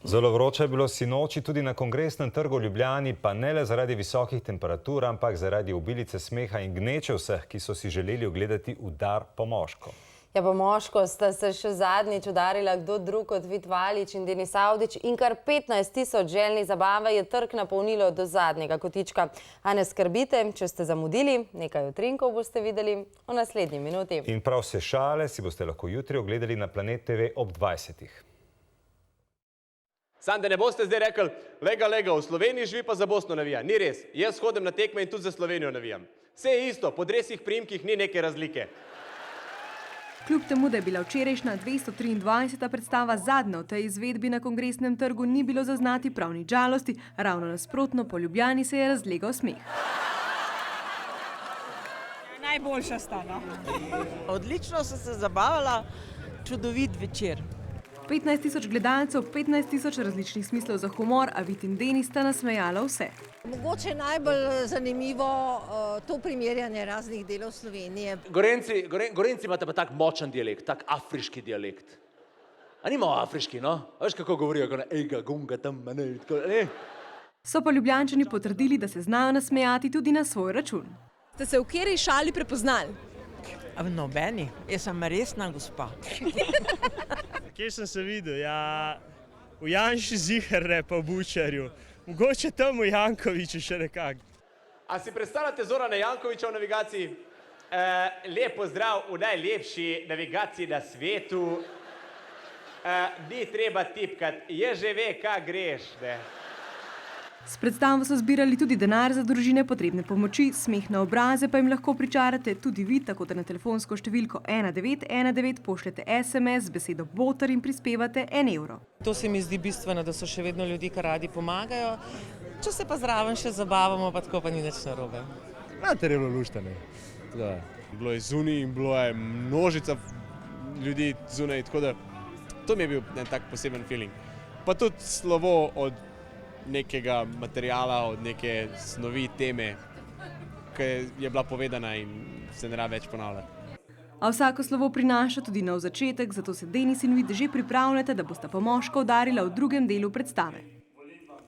Zelo vroče je bilo sinoči tudi na Kongresnem trgu v Ljubljani, pa ne le zaradi visokih temperatur, ampak zaradi obilice smeha in gneče vseh, ki so si želeli ogledati udar po moško. Ja, po moško sta se še zadnjič udarila kdo drug kot Vid Valič in Denis Avdić in kar 15.000 željnih zabave je trg napolnilo do zadnjega kotička. A ne skrbite, če ste zamudili, nekaj utrinkov boste videli v naslednji minuti. In prav vse šale si boste lahko jutri ogledali na Planet TV ob 20. Sam, da ne boste zdaj rekli, lega, v Sloveniji živi pa za Bosno navija. Ni res. Jaz hodim na tekme in tudi za Slovenijo navijam. Vse je isto, po dresih, priimkih ni neke razlike. Kljub temu, da je bila včerajšnja 223. predstava zadnja v tej izvedbi na Kongresnem trgu, ni bilo zaznati prav nič žalosti, ravno nasprotno, po Ljubljani se je razlegal smeh. Najboljša sta, no. Odlično sem se zabavala, čudovit večer. 15.000 gledalcev, 15.000 različnih smislov za humor, a Vid in Denis sta nasmejala vse. Mogoče je najbolj zanimivo to primerjanje raznih delov Slovenije. Gorenci imate pa tak močan dialekt, tak afriški dialekt. A nima afriški, no? A veš, kako govorijo, ko ega, gunga, tam, ne? So pa Ljubljančani potrdili, da se znajo nasmejati tudi na svoj račun. Ste se v kateri šali prepoznali? V nobeni, jaz sem resna gospa. Kje sem se videl? Ja, v Janši Ziherre pa v Bučarju. Mogoče tam v Jankoviću še nekako. A si predstavljate Zorana Jankovića v navigaciji? Lep pozdrav v najlepši navigaciji na svetu. Ni treba tipkati, je že ve, kaj greš, ne? S predstavo so zbirali tudi denar za družine potrebne pomoči, smeh na obraze pa jim lahko pričarate tudi vi, tako da na telefonsko številko 1919 pošljete SMS z besedo Boter in prispevate 1 evro. To se mi zdi bistveno, da so še vedno ljudi, ki radi pomagajo. Če se pa zraven še zabavamo, pa tako pa ni nič narobe. Mater je bilo luštane. Bilo je zunaj in bilo je množica ljudi zunaj, tako da to mi je bil en tak poseben feeling. Pa tudi slovo od nekega materijala, od neke snovi, teme, ki je bila povedana in se ne rabi več ponavljati. A vsako slovo prinaša tudi nov začetek, zato se Denis in Vid že pripravljate, da bosta po moško udarila v drugem delu predstave.